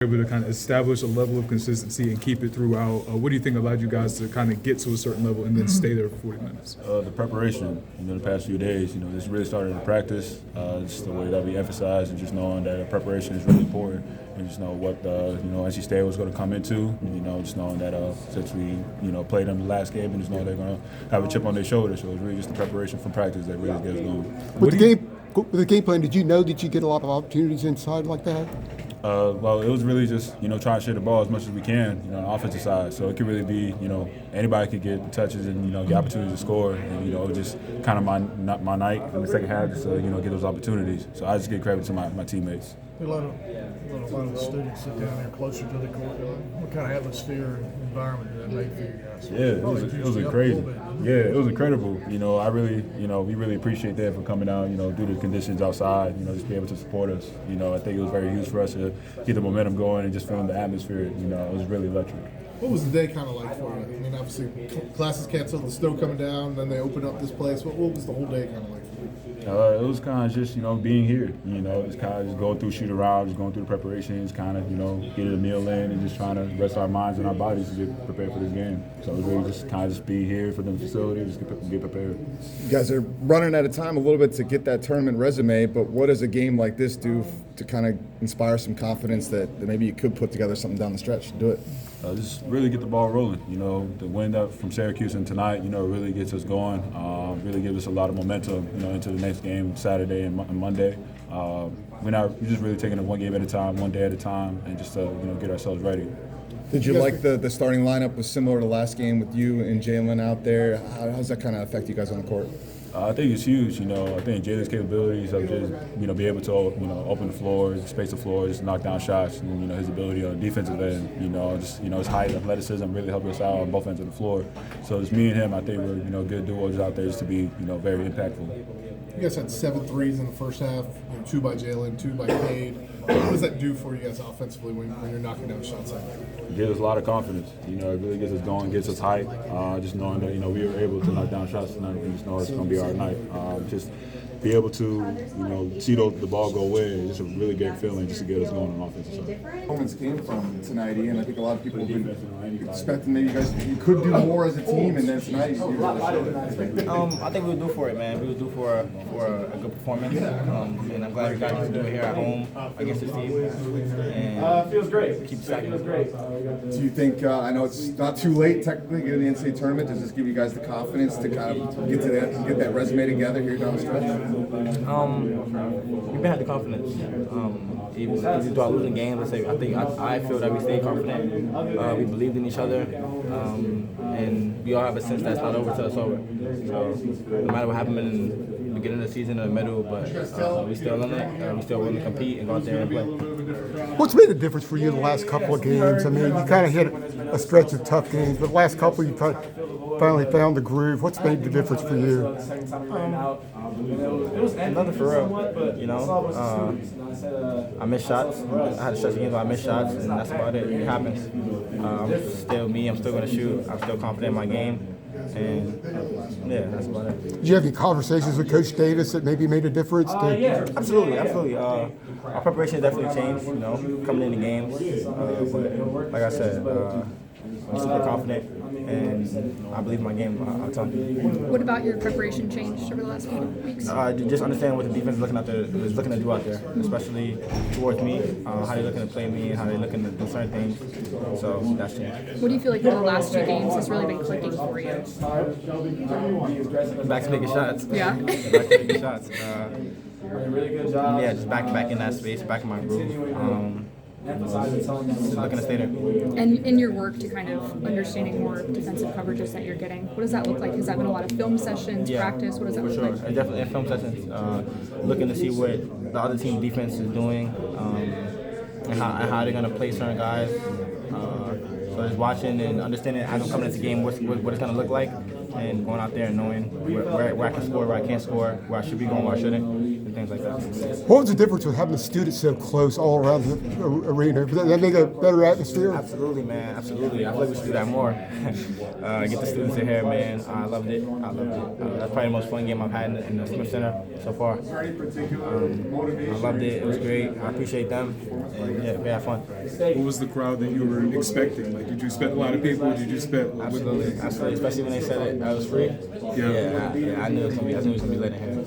able to kind of establish a level of consistency and keep it throughout. What do you think allowed you guys to kind of get to a certain level and then stay there for 40 minutes? The preparation, the past few days, this really started in practice. Just the way that we emphasize and just knowing that preparation is really important and just know what, NC State was going to come into, just knowing that since we, played them the last game and just know they're going to have a chip on their shoulder. So it's really just the preparation from practice that really gets going. With the game plan, did you know that you get a lot of opportunities inside like that? Well, it was really just, trying to share the ball as much as we can, on the offensive side. So it could really be, anybody could get touches and, the opportunity to score. And, just kind of my night in the second half just to, get those opportunities. So I just give credit to my teammates. A lot of the students sit down there closer to the court. What kind of atmosphere and environment did that make for you guys? Yeah, it was crazy. Yeah, it was incredible. I really, we really appreciate that for coming out, due to the conditions outside, just be able to support us. I think it was very huge for us to get the momentum going and just feeling the atmosphere. It was really electric. What was the day kind of like for you? I mean, obviously, classes canceled, the snow coming down, then they opened up this place. What was the whole day kind of like for you? It was kind of just, being here. It's kind of just going through shoot around, just going through the preparations, kind of, getting a meal in and just trying to rest our minds and our bodies to get prepared for this game. So it was really just kind of just be here for the facility, just get prepared. You guys are running out of time a little bit to get that tournament resume, but what does a game like this do to kind of inspire some confidence that maybe you could put together something down the stretch and do it? Just really get the ball rolling. The win up from Syracuse and tonight, really gets us going. Really gives us a lot of momentum, into the next game Saturday and Monday. We're just really taking it one game at a time, one day at a time, and just get ourselves ready. Did you like the starting lineup was similar to last game with you and Jalen out there? How does that kind of affect you guys on the court? I think it's huge. I think Jalen's capabilities of just be able to open the floor, space the floor, just knock down shots, and his ability on the defensive end, his height, athleticism really helped us out on both ends of the floor. So it's me and him. I think we're good duos out there just to be very impactful. You guys had 7 threes in the first half, 2 by Jalen, 2 by Cade. What does that do for you guys offensively when you're knocking down shots like that? It gives us a lot of confidence. It really gets us going, gets us hype. Just knowing that we were able to knock down shots tonight, and just know it's going to be our night. Just be able to see the ball go away. It's just a really great feeling just to get us going on the offensive side. Moments came from tonight, Ian. I think a lot of people have been expecting maybe you could do more as a team, and then tonight you really showed it. I think we would do for it, man. We would do for a good performance, and I'm glad we got to do it here at home against this team. And feels great. Keep stacking. Feels great. Do you think, I know it's not too late technically, get in the NCAA tournament, does this give you guys the confidence to kind of get that resume together here down the stretch? We've been had the confidence. Even through our losing games, I feel that we stayed confident. We believed in each other, and we all have a sense that's not over till it's over. So no matter what happened in the beginning of the season or the middle, but we still in it. We still want to compete and go out there and play. What's made a difference for you in the last couple of games? I mean, you kind of hit a stretch of tough games, but the last couple you finally found the groove. What's made the difference for you? It was nothing for real, I missed shots. I had a stretch of games where I missed shots, and that's about it. It happens. I'm still me. I'm still going to shoot. I'm still confident in my game. And yeah, that's about it. Did you have any conversations with Coach Davis that maybe made a difference? Yeah, absolutely. Our preparation definitely changed, coming into games. But like I said, I'm super confident, and I believe in my game a ton. What about your preparation changed over the last few weeks? Just understand what the defense is looking to do out there, especially towards me, how they're looking to play me, and how they're looking to do certain things. So that's changed. What do you feel like in the last 2 games has really been clicking for you? Back to making shots. Yeah. Back to making shots. Yeah, just back in that space, back in my groove. Just looking to stay there. And in your work to kind of understanding more defensive coverages that you're getting, what does that look like? Has that been a lot of film sessions, practice? What does that look like? Definitely in film sessions. Looking to see what the other team defense is doing, and how they're going to play certain guys. So just watching and understanding as I'm coming into the game what it's going to look like, and going out there and knowing where I can score, where I can't score, where I should be going, where I shouldn't. things like that. What was the difference with having the students so close all around the arena? Did that make a better atmosphere? Absolutely, man. Absolutely. I feel like we should do that more. Get the students in here, man. I loved it. That's probably the most fun game I've had in the Smith Center so far. I loved it. It was great. I appreciate them. Yeah, we had fun. What was the crowd that you were expecting? Like, did you expect a lot of people? Did you expect? Absolutely. Especially when they said it was free. Yeah, I knew it was gonna be lit in here.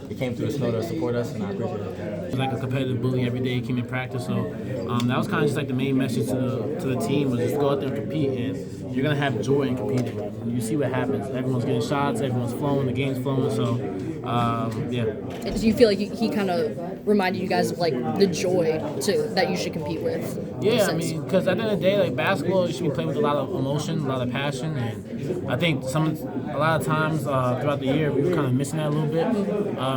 It came through the snow to support us, and I appreciate it. It's like a competitive bully every day. He came in practice, so that was kind of just like the main message to the team was just go out there and compete, and you're gonna have joy in competing. You see what happens. Everyone's getting shots, everyone's flowing, the game's flowing. So yeah. Do you feel like he kind of reminded you guys of like the joy that you should compete with? Yeah, I mean, because at the end of the day, like basketball, you should be playing with a lot of emotion, a lot of passion, and I think a lot of times throughout the year we were kind of missing that a little bit.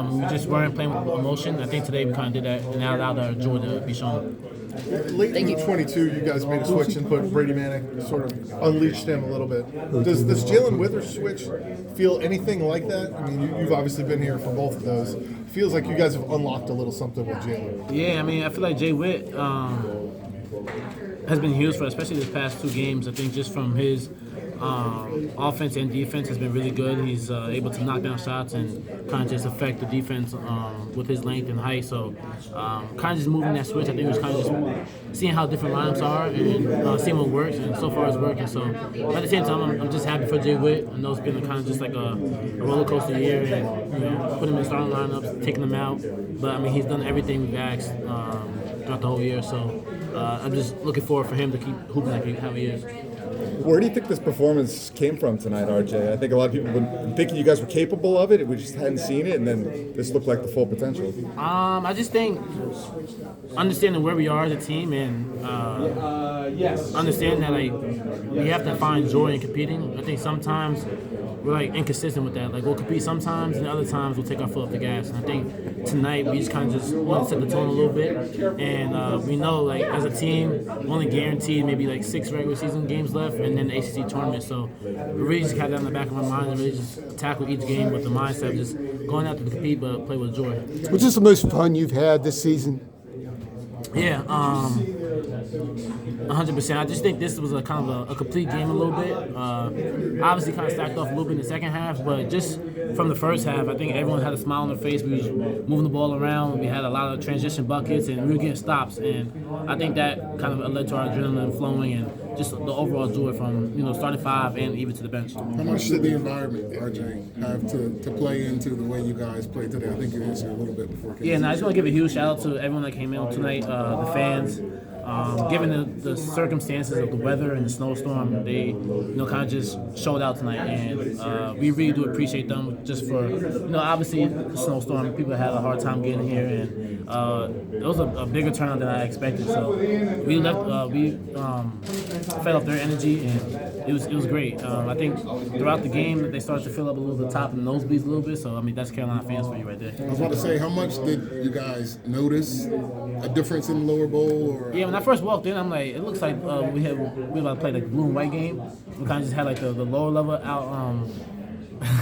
We just weren't playing with emotion. I think today we kind of did that, and that allowed our joy to be shown. Late in 22, you guys made a switch and put Brady Manick, sort of unleashed him a little bit. Does Jalen Withers switch feel anything like that? I mean, you've obviously been here for both of those. Feels like you guys have unlocked a little something with Jalen. Yeah, I mean, I feel like Jay Witt has been huge for us, especially this past 2 games. I think just from his offense and defense has been really good. He's able to knock down shots and kind of just affect the defense with his length and height. So kind of just moving that switch, I think it was kind of just seeing how different lineups are and seeing what works, and so far it's working. So at the same time, I'm just happy for Jay Witt. I know it's been kind of just like a roller coaster year, and putting him in starting lineups, taking him out. But I mean, he's done everything we've asked throughout the whole year. So I'm just looking forward for him to keep hooping like how he is. Where do you think this performance came from tonight, RJ? I think a lot of people have been thinking you guys were capable of it. We just hadn't seen it, and then this looked like the full potential. I just think understanding where we are as a team and understanding that like we have to find joy in competing. I think sometimes we're like inconsistent with that. Like we'll compete sometimes, and other times we'll take our foot off the gas. And I think tonight we just kind of want to set the tone a little bit. And we know like as a team, we're only guaranteed maybe like 6 regular season games left, and then the ACC tournament. So we really just have that in the back of our mind and really just tackle each game with the mindset of just going out to compete but play with joy. What's just the most fun you've had this season? Yeah, 100%. I just think this was a kind of a complete game a little bit. Obviously kind of stacked off a little bit in the second half, but just from the first half, I think everyone had a smile on their face. We was moving the ball around. We had a lot of transition buckets, and we were getting stops. And I think that kind of led to our adrenaline flowing and just the overall joy from starting 5 and even to the bench. How much did the environment, RJ, have to play into the way you guys played today? I think you answered a little bit before. Yeah, and I just want to give a huge shout out to everyone that came in tonight, the fans. Given the circumstances of the weather and the snowstorm, they kind of just showed out tonight, and we really do appreciate them just for obviously the snowstorm. People had a hard time getting here, and it was a bigger turnout than I expected. So we fed off their energy, and it was great. I think throughout the game they started to fill up a little bit top and the nosebleeds a little bit. So I mean that's Carolina fans for you right there. I was about to say, how much did you guys notice a difference in the lower bowl? Or yeah, when I first walked in, I'm like, it looks like we were about to play like the blue and white game. We kind of just had like the lower level out.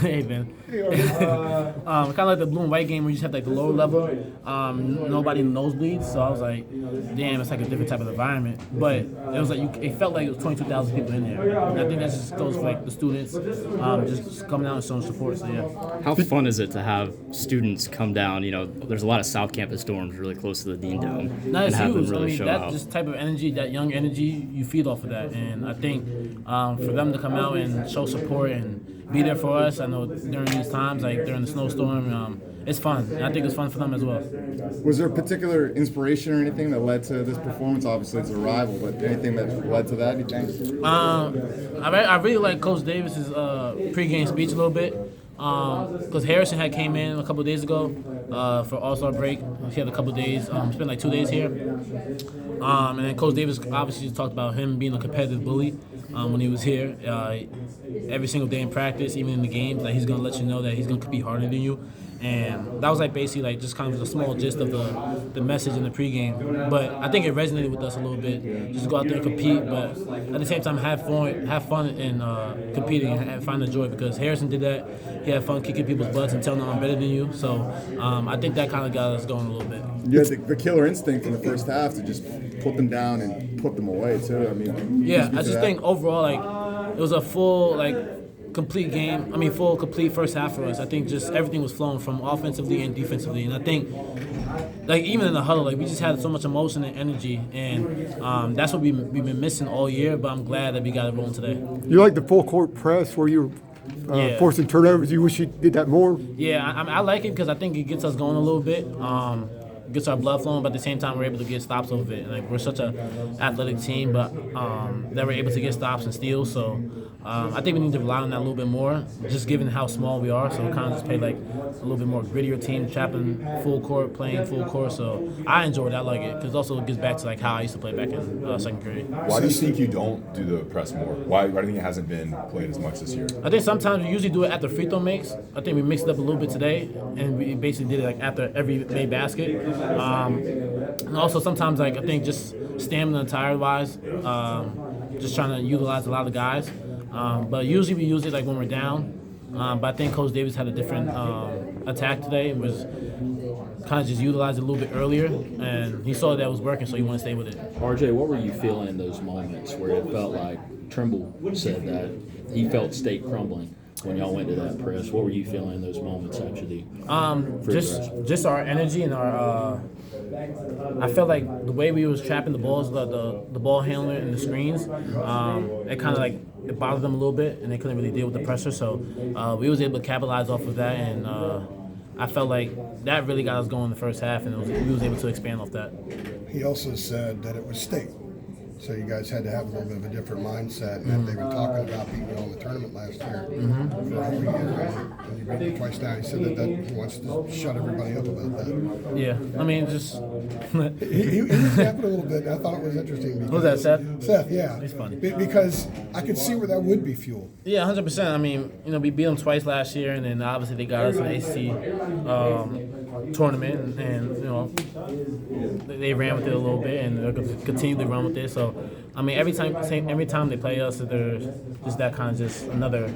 Hey man, kind of like the blue and white game where you just have like the lower level, nobody in the nosebleeds. So I was like, damn, it's like a different type of environment. But it was like it felt like it was 22,000 people in there. And I think that just goes for like the students just coming out and showing support. So yeah. How fun is it to have students come down? There's a lot of South Campus dorms really close to the Dean Dome, and have them huge. really show that out. just type of energy, that young energy, you feed off of that. And I think for them to come out and show support and be there for us. I know during these times, like during the snowstorm, it's fun. And I think it's fun for them as well. Was there a particular inspiration or anything that led to this performance? Obviously, it's a rival, but anything that led to that, you think? I really like Coach Davis's pregame speech a little bit. Because Harrison had came in a couple of days ago for All-Star break. He had a couple of days, spent like 2 days here. And then Coach Davis obviously talked about him being a competitive bully when he was here. Every single day in practice, even in the games, like he's going to let you know that he's going to compete harder than you. And that was like basically like just kind of a small gist of the message in the pregame. But I think it resonated with us a little bit. Just go out there and compete, but at the same time have fun in competing and find the joy, because Harrison did that. He had fun kicking people's butts and telling them I'm better than you. So I think that kind of got us going a little bit. You had the killer instinct in the first half to just put them down and put them away too. I mean, yeah, I just think overall like it was a full complete game. I mean, full complete first half for us. I think just everything was flowing from offensively and defensively, and I think like even in the huddle, like we just had so much emotion and energy, and that's what we've been missing all year. But I'm glad that we got it rolling today. You like the full court press where you're forcing turnovers? You wish you did that more? Yeah, I like it because I think it gets us going a little bit. Gets our blood flowing, but at the same time we're able to get stops off of it. Like we're such a athletic team, but that we're able to get stops and steals. So I think we need to rely on that a little bit more, just given how small we are. So we kind of just play like a little bit more grittier team, trapping full court, playing full court. So I enjoy it. I like it because also it gets back to like how I used to play back in second grade. Why do you think you don't do the press more? Why do you think it hasn't been played as much this year? I think sometimes we usually do it after free throw makes. I think we mixed it up a little bit today, and we basically did it like after every made basket. And also sometimes like I think just stamina and tire wise, just trying to utilize a lot of guys. But usually we use it like when we're down. But I think Coach Davis had a different attack today. It was kind of just utilized it a little bit earlier, and he saw that it was working, so he wanted to stay with it. RJ, what were you feeling in those moments where it felt like Trimble said that he felt state crumbling when y'all went to that press? What were you feeling in those moments actually? Just our energy and our. I felt like the way we was trapping the balls, the ball handler and the screens, it kind of like it bothered them a little bit, and they couldn't really deal with the pressure. So we was able to capitalize off of that, and I felt like that really got us going in the first half, and we was able to expand off that. He also said that it was state. So you guys had to have a little bit of a different mindset, and that they've been talking about beating you all in the tournament last year for a whole year, and you beat them twice now. He said that he wants to shut everybody up about that. Yeah, I mean, just he was yapping a little bit. I thought it was interesting. Because, who's that, Seth? Seth, yeah. He's funny. Because I could see where that would be fuel. Yeah, 100%. I mean, we beat them twice last year, and then obviously they got us an ACC tournament, and they ran with it a little bit, and they're going to continue to run with it. So, I mean, every time they play us, there's just that kind of just another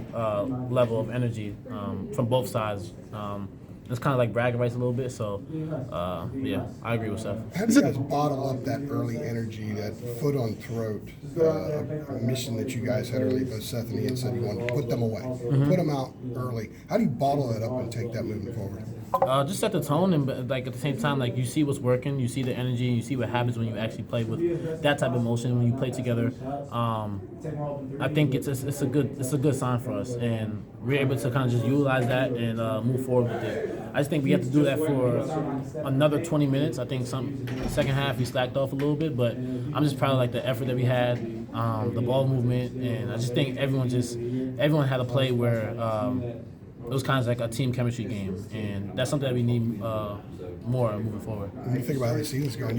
level of energy from both sides. It's kind of like bragging rights a little bit. So, yeah, I agree with Seth. How do you guys bottle up that early energy, that foot on throat mission that you guys had early? Both Seth and Ian said you wanted to put them away, put them out early. How do you bottle that up and take that moving forward? Just set the tone, and like at the same time, like you see what's working, you see the energy, and you see what happens when you actually play with that type of emotion. When you play together, I think it's a good sign for us, and we're able to kind of just utilize that and move forward with it. I just think we have to do that for another 20 minutes. I think the second half we slacked off a little bit, but I'm just proud of like the effort that we had, the ball movement, and I just think everyone had a play where. It was kind of like a team chemistry game, and that's something that we need more moving forward. When you think about how the season's going,